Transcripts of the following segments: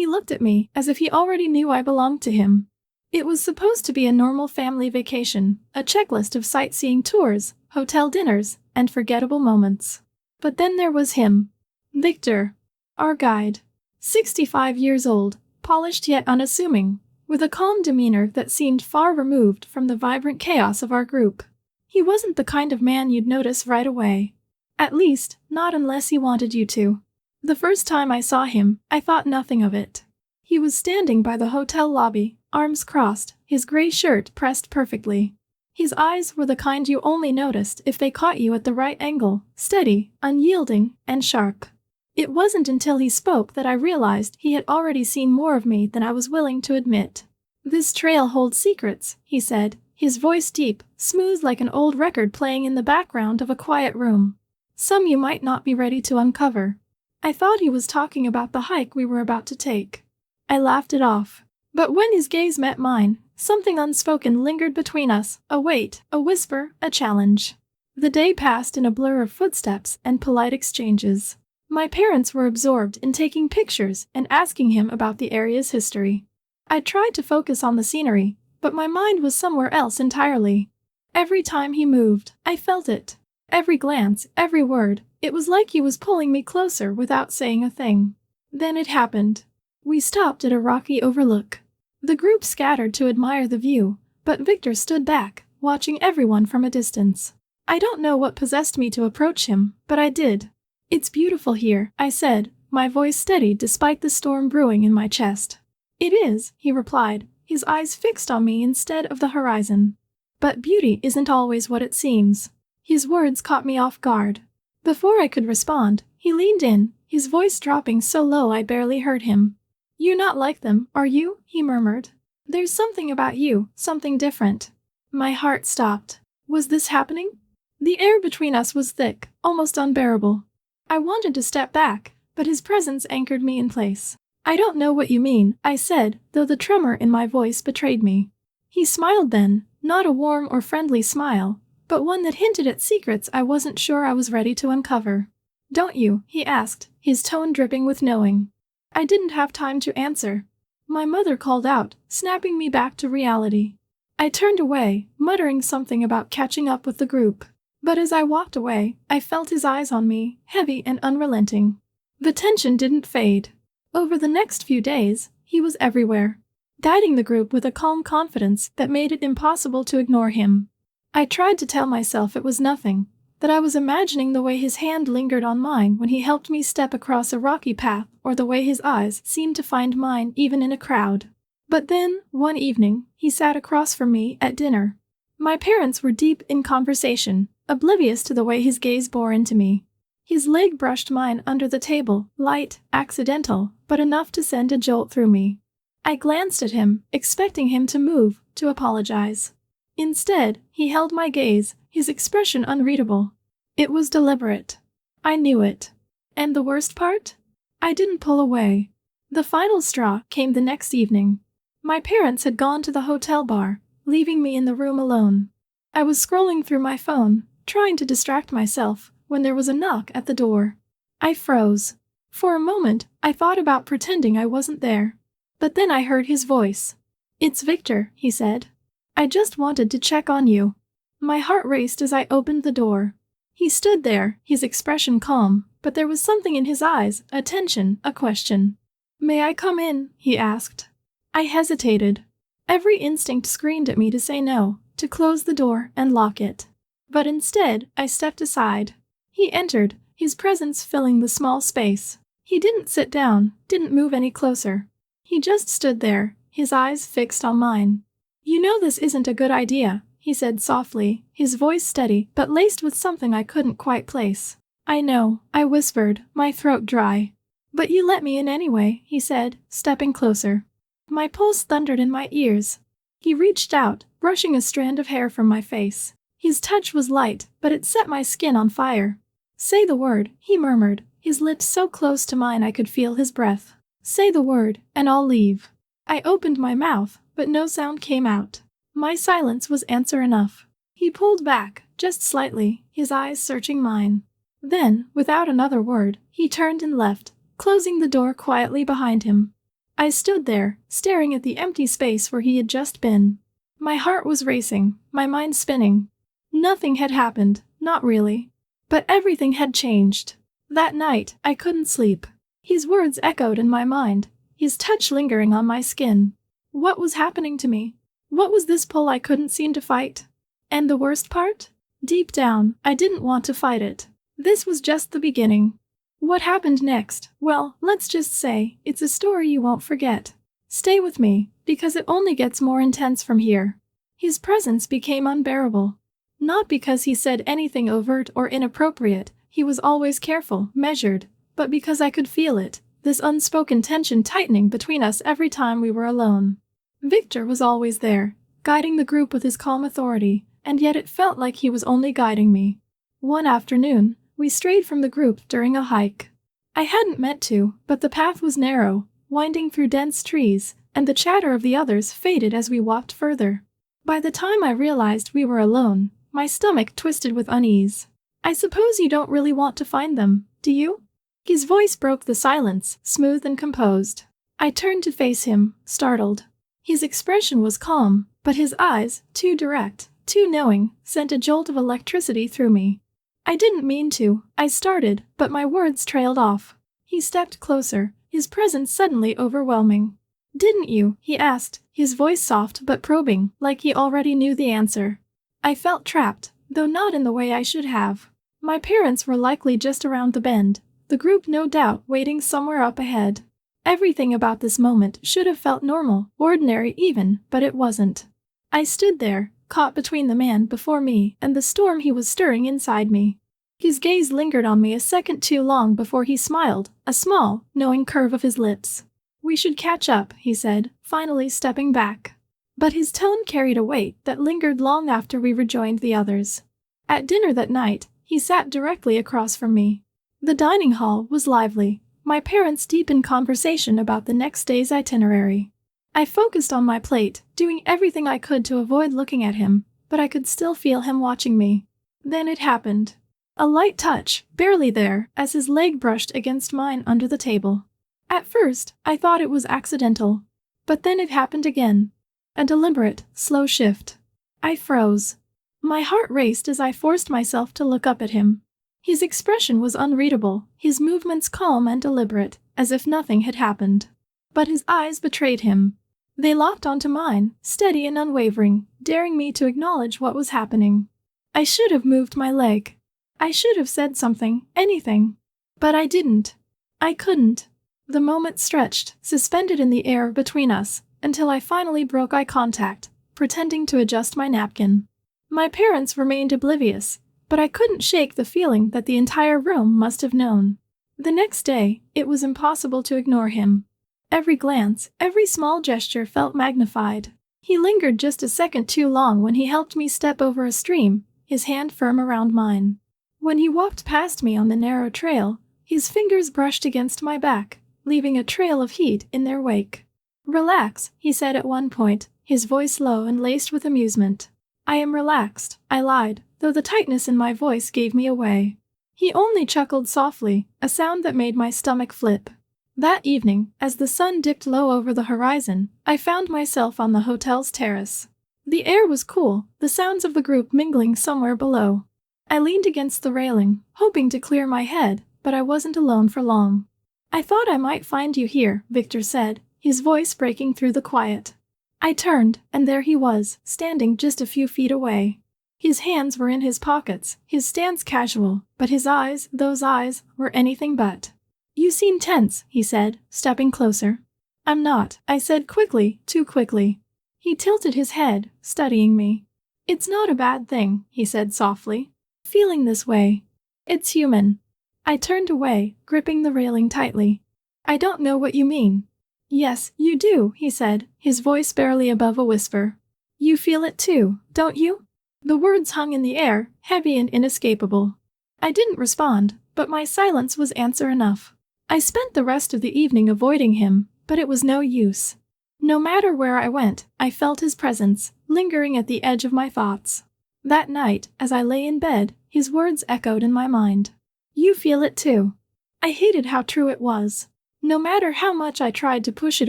He looked at me as if he already knew I belonged to him. It was supposed to be a normal family vacation, a checklist of sightseeing tours, hotel dinners, and forgettable moments. But then there was him. Victor. Our guide. 65 years old, polished yet unassuming, with a calm demeanor that seemed far removed from the vibrant chaos of our group. He wasn't the kind of man you'd notice right away. At least, not unless he wanted you to. The first time I saw him, I thought nothing of it. He was standing by the hotel lobby, arms crossed, his gray shirt pressed perfectly. His eyes were the kind you only noticed if they caught you at the right angle, steady, unyielding, and sharp. It wasn't until he spoke that I realized he had already seen more of me than I was willing to admit. "This trail holds secrets," he said, his voice deep, smooth like an old record playing in the background of a quiet room. "Some you might not be ready to uncover." I thought he was talking about the hike we were about to take. I laughed it off. But when his gaze met mine, something unspoken lingered between us, a weight, a whisper, a challenge. The day passed in a blur of footsteps and polite exchanges. My parents were absorbed in taking pictures and asking him about the area's history. I tried to focus on the scenery, but my mind was somewhere else entirely. Every time he moved, I felt it. Every glance, every word, it was like he was pulling me closer without saying a thing. Then it happened. We stopped at a rocky overlook. The group scattered to admire the view, but Victor stood back, watching everyone from a distance. I don't know what possessed me to approach him, but I did. "It's beautiful here," I said, my voice steady despite the storm brewing in my chest. "It is," he replied, his eyes fixed on me instead of the horizon. "But beauty isn't always what it seems." His words caught me off guard. Before I could respond, he leaned in, his voice dropping so low I barely heard him. "You're not like them, are you?" he murmured. "There's something about you, something different." My heart stopped. Was this happening? The air between us was thick, almost unbearable. I wanted to step back, but his presence anchored me in place. "I don't know what you mean," I said, though the tremor in my voice betrayed me. He smiled then, not a warm or friendly smile, but one that hinted at secrets I wasn't sure I was ready to uncover. "Don't you?" he asked, his tone dripping with knowing. I didn't have time to answer. My mother called out, snapping me back to reality. I turned away, muttering something about catching up with the group. But as I walked away, I felt his eyes on me, heavy and unrelenting. The tension didn't fade. Over the next few days, he was everywhere, guiding the group with a calm confidence that made it impossible to ignore him. I tried to tell myself it was nothing, that I was imagining the way his hand lingered on mine when he helped me step across a rocky path, or the way his eyes seemed to find mine even in a crowd. But then, one evening, he sat across from me at dinner. My parents were deep in conversation, oblivious to the way his gaze bore into me. His leg brushed mine under the table, light, accidental, but enough to send a jolt through me. I glanced at him, expecting him to move, to apologize. Instead, he held my gaze, his expression unreadable. It was deliberate. I knew it. And the worst part? I didn't pull away. The final straw came the next evening. My parents had gone to the hotel bar, leaving me in the room alone. I was scrolling through my phone, trying to distract myself, when there was a knock at the door. I froze. For a moment, I thought about pretending I wasn't there. But then I heard his voice. "It's Victor," he said. "I just wanted to check on you." My heart raced as I opened the door. He stood there, his expression calm, but there was something in his eyes, a tension, a question. "May I come in?" he asked. I hesitated. Every instinct screamed at me to say no, to close the door and lock it. But instead, I stepped aside. He entered, his presence filling the small space. He didn't sit down, didn't move any closer. He just stood there, his eyes fixed on mine. "You know this isn't a good idea," he said softly, his voice steady but laced with something I couldn't quite place. "I know," I whispered, my throat dry. "But you let me in anyway," he said, stepping closer. My pulse thundered in my ears. He reached out, brushing a strand of hair from my face. His touch was light, but it set my skin on fire. "Say the word," he murmured, his lips so close to mine I could feel his breath. "Say the word, and I'll leave." I opened my mouth, but no sound came out. My silence was answer enough. He pulled back, just slightly, his eyes searching mine. Then, without another word, he turned and left, closing the door quietly behind him. I stood there, staring at the empty space where he had just been. My heart was racing, my mind spinning. Nothing had happened, not really. But everything had changed. That night, I couldn't sleep. His words echoed in my mind, his touch lingering on my skin. What was happening to me? What was this pull I couldn't seem to fight? And the worst part? Deep down, I didn't want to fight it. This was just the beginning. What happened next? Well, let's just say, it's a story you won't forget. Stay with me, because it only gets more intense from here. His presence became unbearable. Not because he said anything overt or inappropriate, he was always careful, measured, but because I could feel it, this unspoken tension tightening between us every time we were alone. Victor was always there, guiding the group with his calm authority, and yet it felt like he was only guiding me. One afternoon, we strayed from the group during a hike. I hadn't meant to, but the path was narrow, winding through dense trees, and the chatter of the others faded as we walked further. By the time I realized we were alone, my stomach twisted with unease. I suppose you don't really want to find them, do you? His voice broke the silence, smooth and composed. I turned to face him, startled. His expression was calm, but his eyes, too direct, too knowing, sent a jolt of electricity through me. I didn't mean to, I started, but my words trailed off. He stepped closer, his presence suddenly overwhelming. Didn't you? He asked, his voice soft but probing, like he already knew the answer. I felt trapped, though not in the way I should have. My parents were likely just around the bend, the group no doubt waiting somewhere up ahead. Everything about this moment should have felt normal, ordinary even, but it wasn't. I stood there, caught between the man before me and the storm he was stirring inside me. His gaze lingered on me a second too long before he smiled, a small, knowing curve of his lips. We should catch up, he said, finally stepping back. But his tone carried a weight that lingered long after we rejoined the others. At dinner that night, he sat directly across from me. The dining hall was lively, my parents deep in conversation about the next day's itinerary. I focused on my plate, doing everything I could to avoid looking at him, but I could still feel him watching me. Then it happened. A light touch, barely there, as his leg brushed against mine under the table. At first, I thought it was accidental. But then it happened again. A deliberate, slow shift. I froze. My heart raced as I forced myself to look up at him. His expression was unreadable, his movements calm and deliberate, as if nothing had happened. But his eyes betrayed him. They locked onto mine, steady and unwavering, daring me to acknowledge what was happening. I should have moved my leg. I should have said something, anything. But I didn't. I couldn't. The moment stretched, suspended in the air between us, until I finally broke eye contact, pretending to adjust my napkin. My parents remained oblivious, but I couldn't shake the feeling that the entire room must have known. The next day, it was impossible to ignore him. Every glance, every small gesture felt magnified. He lingered just a second too long when he helped me step over a stream, his hand firm around mine. When he walked past me on the narrow trail, his fingers brushed against my back, leaving a trail of heat in their wake. "Relax," he said at one point, his voice low and laced with amusement. "I am relaxed," I lied, though the tightness in my voice gave me away. He only chuckled softly, a sound that made my stomach flip. That evening, as the sun dipped low over the horizon, I found myself on the hotel's terrace. The air was cool, the sounds of the group mingling somewhere below. I leaned against the railing, hoping to clear my head, but I wasn't alone for long. "I thought I might find you here," Victor said, his voice breaking through the quiet. I turned, and there he was, standing just a few feet away. His hands were in his pockets, his stance casual, but his eyes, those eyes, were anything but. "You seem tense," he said, stepping closer. "I'm not," I said quickly, too quickly. He tilted his head, studying me. "It's not a bad thing," he said softly. "Feeling this way. It's human." I turned away, gripping the railing tightly. "I don't know what you mean." "Yes, you do," he said, his voice barely above a whisper. "You feel it too, don't you?" The words hung in the air, heavy and inescapable. I didn't respond, but my silence was answer enough. I spent the rest of the evening avoiding him, but it was no use. No matter where I went, I felt his presence, lingering at the edge of my thoughts. That night, as I lay in bed, his words echoed in my mind. "You feel it too." I hated how true it was. No matter how much I tried to push it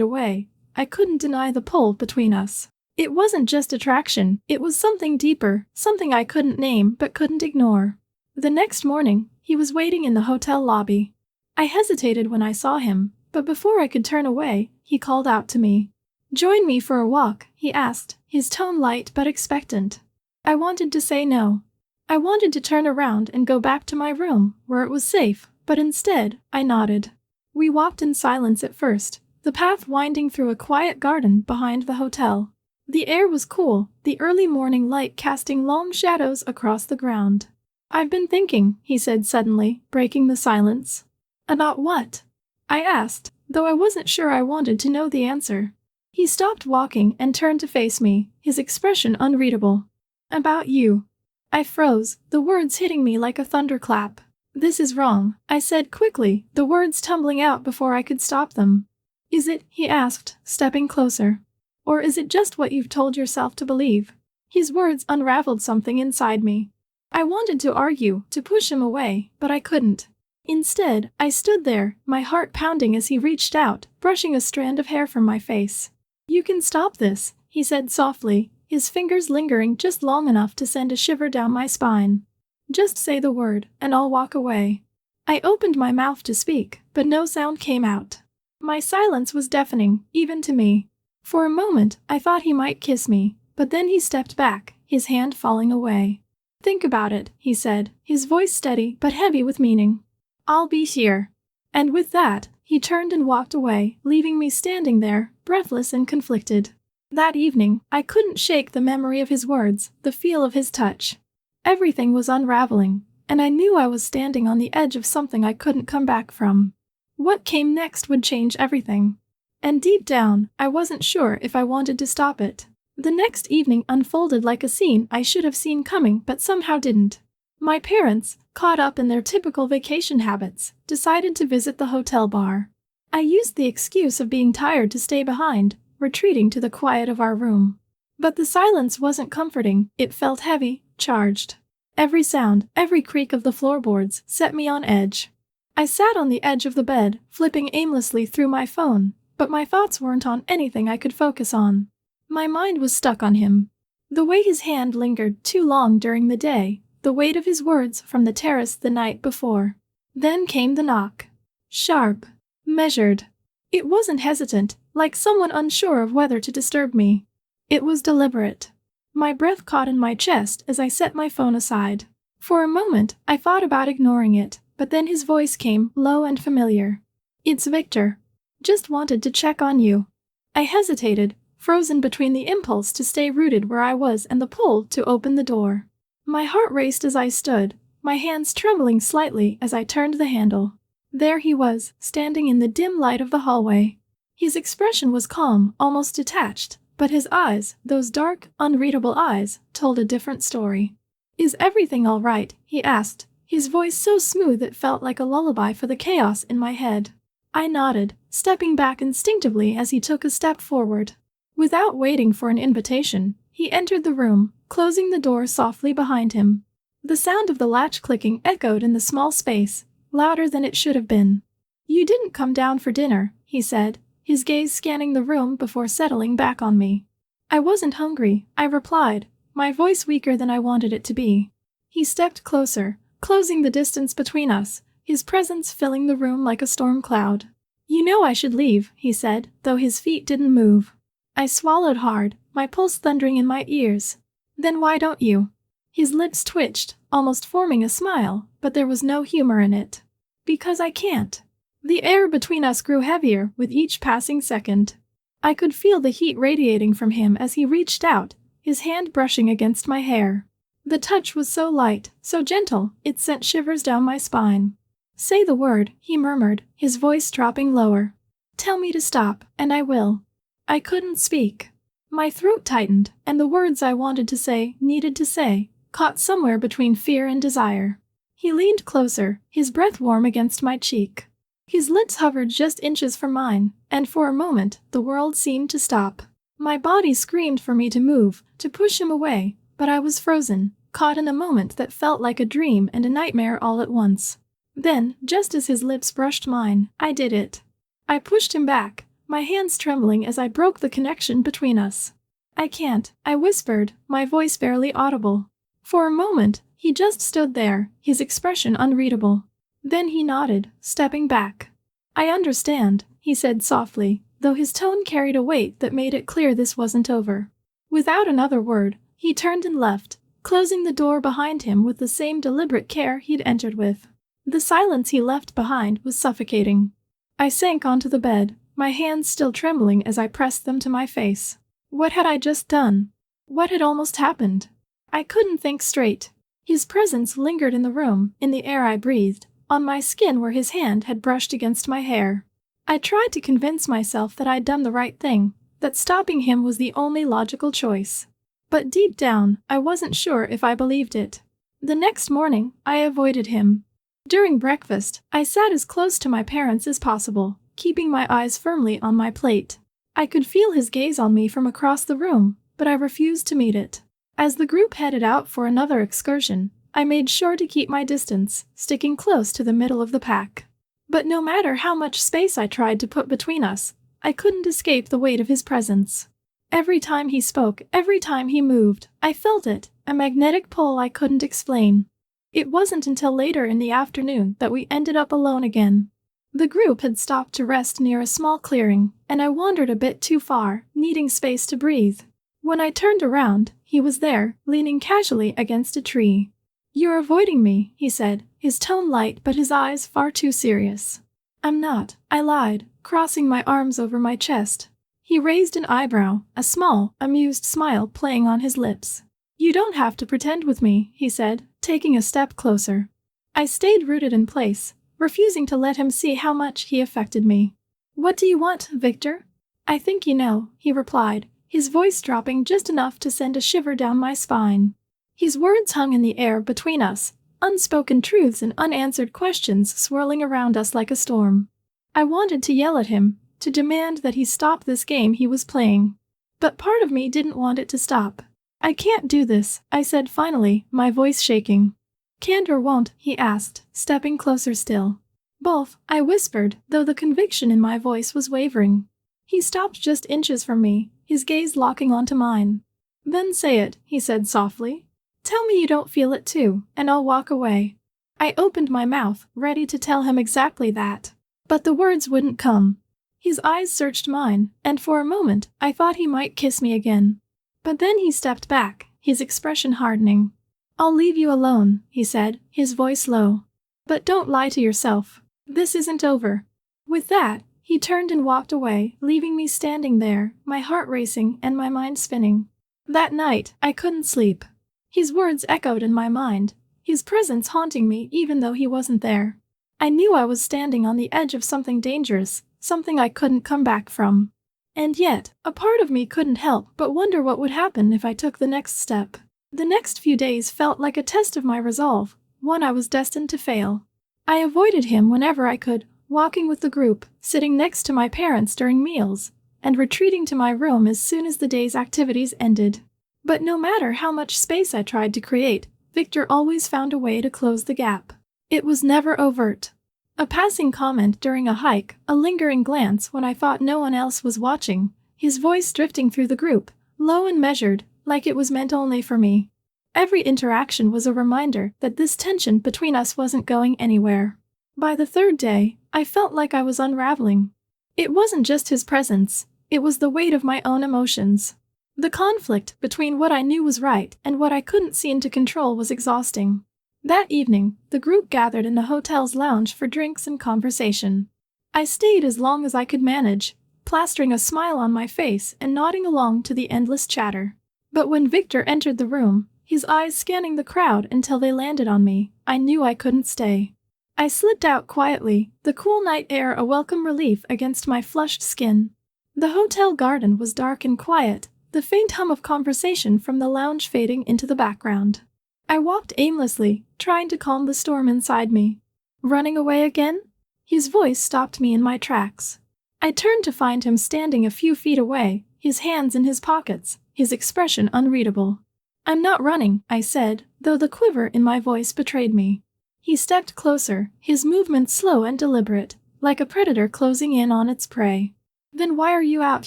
away, I couldn't deny the pull between us. It wasn't just attraction, it was something deeper, something I couldn't name but couldn't ignore. The next morning, he was waiting in the hotel lobby. I hesitated when I saw him, but before I could turn away, he called out to me. "Join me for a walk," he asked, his tone light but expectant. I wanted to say no. I wanted to turn around and go back to my room, where it was safe, but instead, I nodded. We walked in silence at first, the path winding through a quiet garden behind the hotel. The air was cool, the early morning light casting long shadows across the ground. "I've been thinking," he said suddenly, breaking the silence. "About what?" I asked, though I wasn't sure I wanted to know the answer. He stopped walking and turned to face me, his expression unreadable. "About you." I froze, the words hitting me like a thunderclap. "This is wrong," I said quickly, the words tumbling out before I could stop them. "Is it?" he asked, stepping closer. "Or is it just what you've told yourself to believe?" His words unraveled something inside me. I wanted to argue, to push him away, but I couldn't. Instead, I stood there, my heart pounding as he reached out, brushing a strand of hair from my face. "You can stop this," he said softly, his fingers lingering just long enough to send a shiver down my spine. "Just say the word, and I'll walk away." I opened my mouth to speak, but no sound came out. My silence was deafening, even to me. For a moment, I thought he might kiss me, but then he stepped back, his hand falling away. "Think about it," he said, his voice steady but heavy with meaning. "I'll be here." And with that, he turned and walked away, leaving me standing there, breathless and conflicted. That evening, I couldn't shake the memory of his words, the feel of his touch. Everything was unraveling, and I knew I was standing on the edge of something I couldn't come back from. What came next would change everything. And deep down, I wasn't sure if I wanted to stop it. The next evening unfolded like a scene I should have seen coming but somehow didn't. My parents, caught up in their typical vacation habits, decided to visit the hotel bar. I used the excuse of being tired to stay behind, retreating to the quiet of our room. But the silence wasn't comforting, it felt heavy, charged. Every sound, every creak of the floorboards set me on edge. I sat on the edge of the bed, flipping aimlessly through my phone, but my thoughts weren't on anything I could focus on. My mind was stuck on him. The way his hand lingered too long during the day, the weight of his words from the terrace the night before. Then came the knock. Sharp. Measured. It wasn't hesitant, like someone unsure of whether to disturb me. It was deliberate. My breath caught in my chest as I set my phone aside. For a moment, I thought about ignoring it, but then his voice came, low and familiar. "It's Victor. Just wanted to check on you." I hesitated, frozen between the impulse to stay rooted where I was and the pull to open the door. My heart raced as I stood, my hands trembling slightly as I turned the handle. There he was, standing in the dim light of the hallway. His expression was calm, almost detached, but his eyes, those dark, unreadable eyes, told a different story. "Is everything all right?" he asked, his voice so smooth it felt like a lullaby for the chaos in my head. I nodded, stepping back instinctively as he took a step forward. Without waiting for an invitation, he entered the room, closing the door softly behind him. The sound of the latch clicking echoed in the small space, louder than it should have been. "You didn't come down for dinner," he said, his gaze scanning the room before settling back on me. "I wasn't hungry," I replied, my voice weaker than I wanted it to be. He stepped closer, closing the distance between us, his presence filling the room like a storm cloud. "You know I should leave," he said, though his feet didn't move. I swallowed hard, my pulse thundering in my ears. "Then why don't you?" His lips twitched, almost forming a smile, but there was no humor in it. "Because I can't." The air between us grew heavier with each passing second. I could feel the heat radiating from him as he reached out, his hand brushing against my hair. The touch was so light, so gentle, it sent shivers down my spine. "Say the word," he murmured, his voice dropping lower. "Tell me to stop, and I will." I couldn't speak. My throat tightened, and the words I wanted to say, needed to say, caught somewhere between fear and desire. He leaned closer, his breath warm against my cheek. His lips hovered just inches from mine, and for a moment, the world seemed to stop. My body screamed for me to move, to push him away, but I was frozen, caught in a moment that felt like a dream and a nightmare all at once. Then, just as his lips brushed mine, I did it. I pushed him back, my hands trembling as I broke the connection between us. I can't, I whispered, my voice barely audible. For a moment, he just stood there, his expression unreadable. Then he nodded, stepping back. I understand, he said softly, though his tone carried a weight that made it clear this wasn't over. Without another word, he turned and left, closing the door behind him with the same deliberate care he'd entered with. The silence he left behind was suffocating. I sank onto the bed, my hands still trembling as I pressed them to my face. What had I just done? What had almost happened? I couldn't think straight. His presence lingered in the room, in the air I breathed, on my skin where his hand had brushed against my hair. I tried to convince myself that I'd done the right thing, that stopping him was the only logical choice. But deep down, I wasn't sure if I believed it. The next morning, I avoided him. During breakfast, I sat as close to my parents as possible, keeping my eyes firmly on my plate. I could feel his gaze on me from across the room, but I refused to meet it. As the group headed out for another excursion, I made sure to keep my distance, sticking close to the middle of the pack. But no matter how much space I tried to put between us, I couldn't escape the weight of his presence. Every time he spoke, every time he moved, I felt it, a magnetic pull I couldn't explain. It wasn't until later in the afternoon that we ended up alone again. The group had stopped to rest near a small clearing, and I wandered a bit too far, needing space to breathe. When I turned around, he was there, leaning casually against a tree. "You're avoiding me," he said, his tone light but his eyes far too serious. "I'm not," I lied, crossing my arms over my chest. He raised an eyebrow, a small, amused smile playing on his lips. "You don't have to pretend with me," he said, taking a step closer. I stayed rooted in place, refusing to let him see how much he affected me. "What do you want, Victor?" "I think you know," he replied, his voice dropping just enough to send a shiver down my spine. His words hung in the air between us, unspoken truths and unanswered questions swirling around us like a storm. I wanted to yell at him, to demand that he stop this game he was playing. But part of me didn't want it to stop. "I can't do this," I said finally, my voice shaking. "Can't or won't?" he asked, stepping closer still. "Both," I whispered, though the conviction in my voice was wavering. He stopped just inches from me, his gaze locking onto mine. "Then say it," he said softly. "Tell me you don't feel it too, and I'll walk away." I opened my mouth, ready to tell him exactly that. But the words wouldn't come. His eyes searched mine, and for a moment, I thought he might kiss me again. But then he stepped back, his expression hardening. "I'll leave you alone," he said, his voice low. "But don't lie to yourself. This isn't over." With that, he turned and walked away, leaving me standing there, my heart racing and my mind spinning. That night, I couldn't sleep. His words echoed in my mind, his presence haunting me even though he wasn't there. I knew I was standing on the edge of something dangerous, something I couldn't come back from. And yet, a part of me couldn't help but wonder what would happen if I took the next step. The next few days felt like a test of my resolve, one I was destined to fail. I avoided him whenever I could, walking with the group, sitting next to my parents during meals, and retreating to my room as soon as the day's activities ended. But no matter how much space I tried to create, Victor always found a way to close the gap. It was never overt. A passing comment during a hike, a lingering glance when I thought no one else was watching, his voice drifting through the group, low and measured, like it was meant only for me. Every interaction was a reminder that this tension between us wasn't going anywhere. By the third day, I felt like I was unraveling. It wasn't just his presence, it was the weight of my own emotions. The conflict between what I knew was right and what I couldn't seem to control was exhausting. That evening, the group gathered in the hotel's lounge for drinks and conversation. I stayed as long as I could manage, plastering a smile on my face and nodding along to the endless chatter. But when Victor entered the room, his eyes scanning the crowd until they landed on me, I knew I couldn't stay. I slipped out quietly, the cool night air a welcome relief against my flushed skin. The hotel garden was dark and quiet, the faint hum of conversation from the lounge fading into the background. I walked aimlessly, trying to calm the storm inside me. "Running away again?" His voice stopped me in my tracks. I turned to find him standing a few feet away, his hands in his pockets, his expression unreadable. "I'm not running," I said, though the quiver in my voice betrayed me. He stepped closer, his movements slow and deliberate, like a predator closing in on its prey. Then why are you out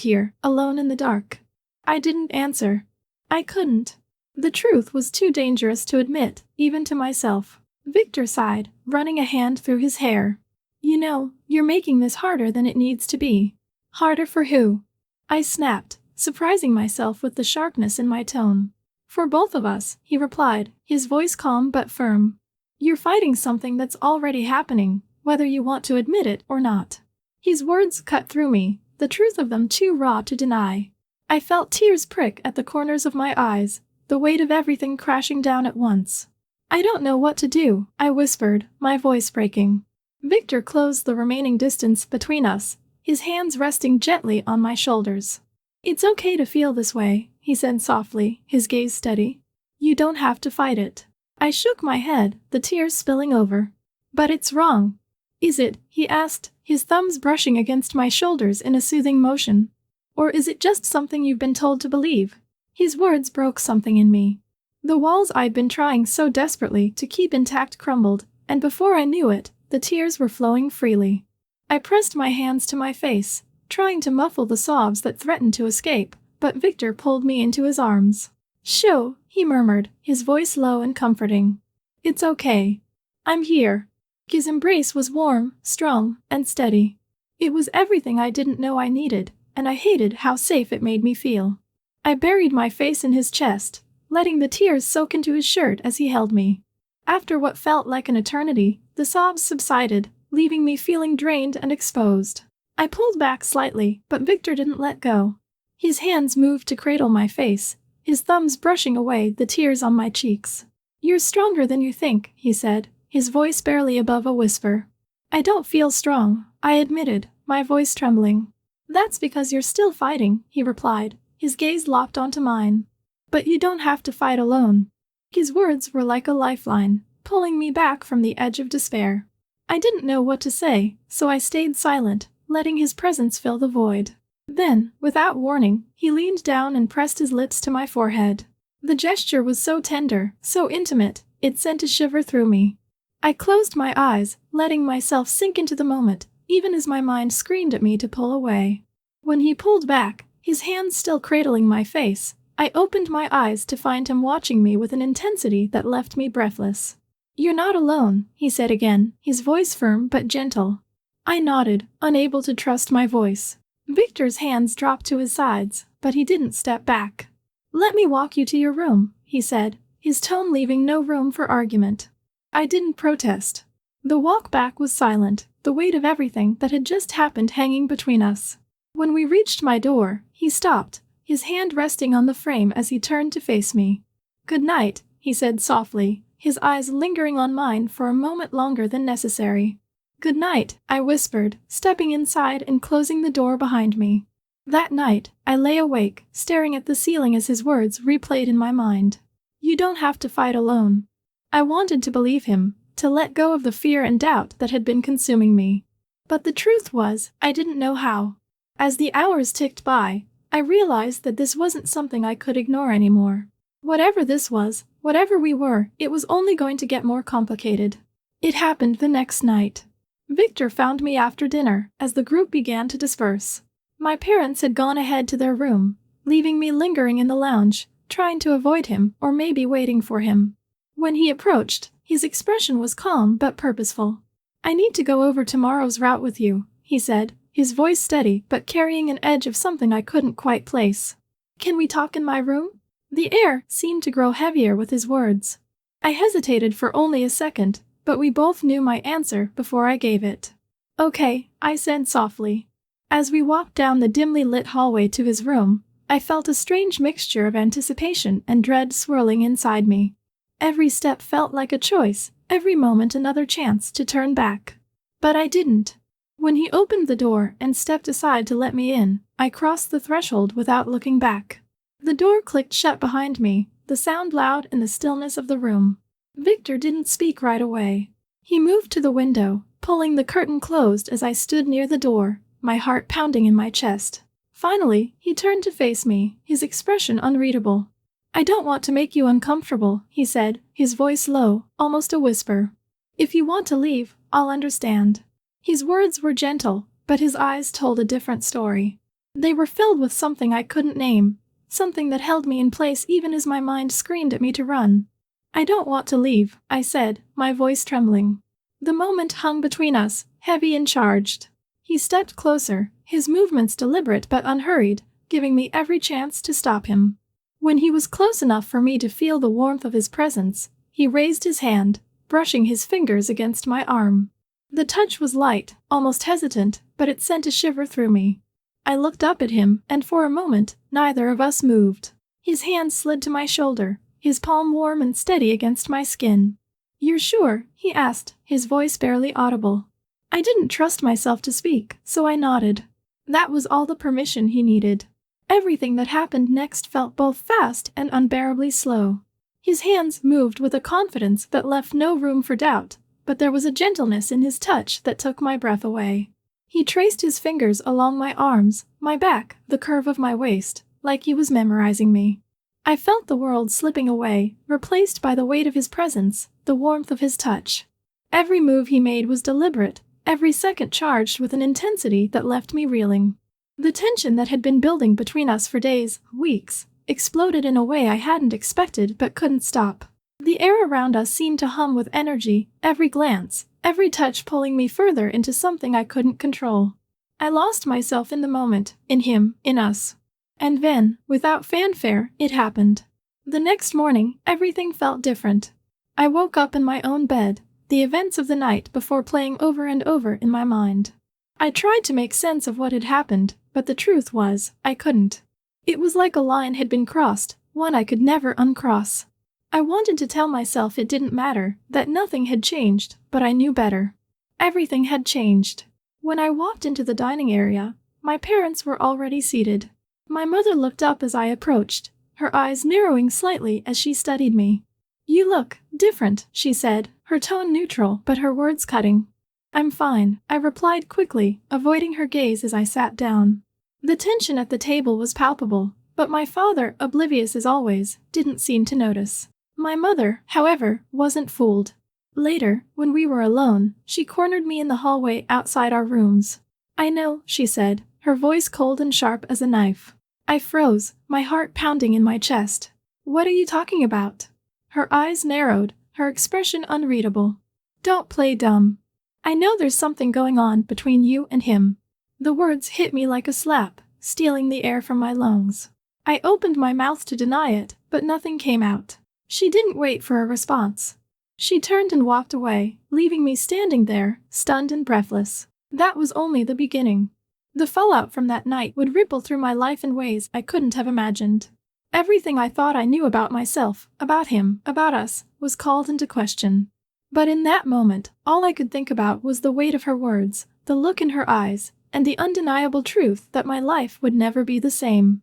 here, alone in the dark? I didn't answer. I couldn't. The truth was too dangerous to admit, even to myself. Victor sighed, running a hand through his hair. You know, you're making this harder than it needs to be. Harder for who? I snapped, surprising myself with the sharpness in my tone. For both of us, he replied, his voice calm but firm. You're fighting something that's already happening, whether you want to admit it or not. His words cut through me, the truth of them too raw to deny. I felt tears prick at the corners of my eyes, the weight of everything crashing down at once. I don't know what to do, I whispered, my voice breaking. Victor closed the remaining distance between us, his hands resting gently on my shoulders. It's okay to feel this way, he said softly, his gaze steady. You don't have to fight it. I shook my head, the tears spilling over. But it's wrong. Is it? He asked, his thumbs brushing against my shoulders in a soothing motion. Or is it just something you've been told to believe? His words broke something in me. The walls I'd been trying so desperately to keep intact crumbled, and before I knew it, the tears were flowing freely. I pressed my hands to my face, trying to muffle the sobs that threatened to escape, but Victor pulled me into his arms. Shoo, he murmured, his voice low and comforting. It's okay. I'm here. His embrace was warm, strong, and steady. It was everything I didn't know I needed, and I hated how safe it made me feel. I buried my face in his chest, letting the tears soak into his shirt as he held me. After what felt like an eternity, the sobs subsided, leaving me feeling drained and exposed. I pulled back slightly, but Victor didn't let go. His hands moved to cradle my face, his thumbs brushing away the tears on my cheeks. You're stronger than you think, he said, his voice barely above a whisper. I don't feel strong, I admitted, my voice trembling. That's because you're still fighting, he replied, his gaze locked onto mine. But you don't have to fight alone. His words were like a lifeline, pulling me back from the edge of despair. I didn't know what to say, so I stayed silent, letting his presence fill the void. Then, without warning, he leaned down and pressed his lips to my forehead. The gesture was so tender, so intimate, it sent a shiver through me. I closed my eyes, letting myself sink into the moment, even as my mind screamed at me to pull away. When he pulled back, his hands still cradling my face, I opened my eyes to find him watching me with an intensity that left me breathless. You're not alone, he said again, his voice firm but gentle. I nodded, unable to trust my voice. Victor's hands dropped to his sides, but he didn't step back. Let me walk you to your room, he said, his tone leaving no room for argument. I didn't protest. The walk back was silent, the weight of everything that had just happened hanging between us. When we reached my door, he stopped, his hand resting on the frame as he turned to face me. Good night, he said softly, his eyes lingering on mine for a moment longer than necessary. Good night, I whispered, stepping inside and closing the door behind me. That night, I lay awake, staring at the ceiling as his words replayed in my mind. You don't have to fight alone. I wanted to believe him, to let go of the fear and doubt that had been consuming me. But the truth was, I didn't know how. As the hours ticked by, I realized that this wasn't something I could ignore anymore. Whatever this was, whatever we were, it was only going to get more complicated. It happened the next night. Victor found me after dinner, as the group began to disperse. My parents had gone ahead to their room, leaving me lingering in the lounge, trying to avoid him or maybe waiting for him. When he approached, his expression was calm but purposeful. I need to go over tomorrow's route with you, he said, his voice steady but carrying an edge of something I couldn't quite place. Can we talk in my room? The air seemed to grow heavier with his words. I hesitated for only a second, but we both knew my answer before I gave it. Okay, I said softly. As we walked down the dimly lit hallway to his room, I felt a strange mixture of anticipation and dread swirling inside me. Every step felt like a choice, every moment another chance to turn back. But I didn't. When he opened the door and stepped aside to let me in, I crossed the threshold without looking back. The door clicked shut behind me, the sound loud in the stillness of the room. Victor didn't speak right away. He moved to the window, pulling the curtain closed as I stood near the door, my heart pounding in my chest. Finally, he turned to face me, his expression unreadable. I don't want to make you uncomfortable, he said, his voice low, almost a whisper. If you want to leave, I'll understand. His words were gentle, but his eyes told a different story. They were filled with something I couldn't name, something that held me in place even as my mind screamed at me to run. "I don't want to leave," I said, my voice trembling. The moment hung between us, heavy and charged. He stepped closer, his movements deliberate but unhurried, giving me every chance to stop him. When he was close enough for me to feel the warmth of his presence, he raised his hand, brushing his fingers against my arm. The touch was light, almost hesitant, but it sent a shiver through me. I looked up at him, and for a moment, neither of us moved. His hand slid to my shoulder, his palm warm and steady against my skin. "You're sure?" he asked, his voice barely audible. I didn't trust myself to speak, so I nodded. That was all the permission he needed. Everything that happened next felt both fast and unbearably slow. His hands moved with a confidence that left no room for doubt, but there was a gentleness in his touch that took my breath away. He traced his fingers along my arms, my back, the curve of my waist, like he was memorizing me. I felt the world slipping away, replaced by the weight of his presence, the warmth of his touch. Every move he made was deliberate, every second charged with an intensity that left me reeling. The tension that had been building between us for days, weeks, exploded in a way I hadn't expected but couldn't stop. The air around us seemed to hum with energy, every glance, every touch pulling me further into something I couldn't control. I lost myself in the moment, in him, in us. And then, without fanfare, it happened. The next morning, everything felt different. I woke up in my own bed, the events of the night before playing over and over in my mind. I tried to make sense of what had happened, but the truth was, I couldn't. It was like a line had been crossed, one I could never uncross. I wanted to tell myself it didn't matter, that nothing had changed, but I knew better. Everything had changed. When I walked into the dining area, my parents were already seated. My mother looked up as I approached, her eyes narrowing slightly as she studied me. "You look different," she said, her tone neutral but her words cutting. "I'm fine," I replied quickly, avoiding her gaze as I sat down. The tension at the table was palpable, but my father, oblivious as always, didn't seem to notice. My mother, however, wasn't fooled. Later, when we were alone, she cornered me in the hallway outside our rooms. "I know," she said, her voice cold and sharp as a knife. I froze, my heart pounding in my chest. "What are you talking about?" Her eyes narrowed, her expression unreadable. "Don't play dumb. I know there's something going on between you and him." The words hit me like a slap, stealing the air from my lungs. I opened my mouth to deny it, but nothing came out. She didn't wait for a response. She turned and walked away, leaving me standing there, stunned and breathless. That was only the beginning. The fallout from that night would ripple through my life in ways I couldn't have imagined. Everything I thought I knew about myself, about him, about us, was called into question. But in that moment, all I could think about was the weight of her words, the look in her eyes, and the undeniable truth that my life would never be the same.